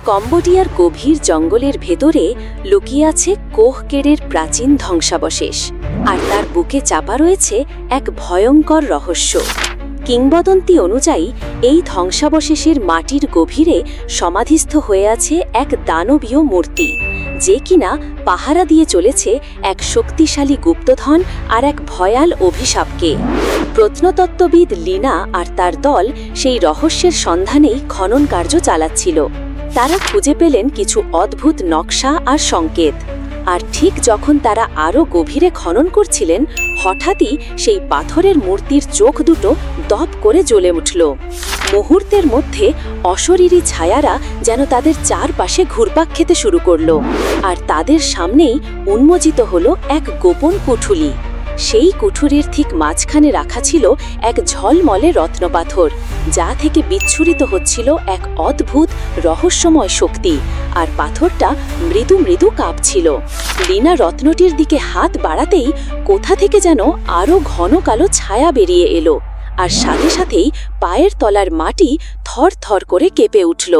কম্বোডিয়ার গভীর জঙ্গলের ভেতরে লুকিয়ে আছে কোহকেডের প্রাচীন ধ্বংসাবশেষ, আর তার বুকে চাপা রয়েছে এক ভয়ঙ্কর রহস্য। কিংবদন্তি অনুযায়ী এই ধ্বংসাবশেষের মাটির গভীরে সমাধিস্থ হয়ে আছে এক দানবীয় মূর্তি, যে কিনা পাহারা দিয়ে চলেছে এক শক্তিশালী গুপ্তধন আর এক ভয়াল অভিশাপকে। প্রত্নতত্ত্ববিদ লিনা আর তার দল সেই রহস্যের সন্ধানেই খনন কার্য চালাচ্ছিল। তারা খুঁজে পেলেন কিছু অদ্ভুত নকশা আর সংকেত, আর ঠিক যখন তারা আরও গভীরে খনন করছিলেন, হঠাৎই সেই পাথরের মূর্তির চোখ দুটো দপ করে জ্বলে উঠল। মুহূর্তের মধ্যে অশরীরী ছায়ারা যেন তাদের চারপাশে ঘুরপাক খেতে শুরু করল, আর তাদের সামনেই উন্মোচিত হলো এক গোপন কুঠুলি। সেই কুঠুরির ঠিক মাঝখানে রাখা ছিল এক ঝলমলে রত্নপাথর, যা থেকে বিচ্ছুরিত হচ্ছিল এক অদ্ভুত রহস্যময় শক্তি, আর পাথরটা মৃদু মৃদু কাঁপছিল। লিনা রত্নটির দিকে হাত বাড়াতেই কোথা থেকে যেন আরও ঘন কালো ছায়া বেরিয়ে এলো, আর সাথে সাথেই পায়ের তলার মাটি থর থর করে কেঁপে উঠল।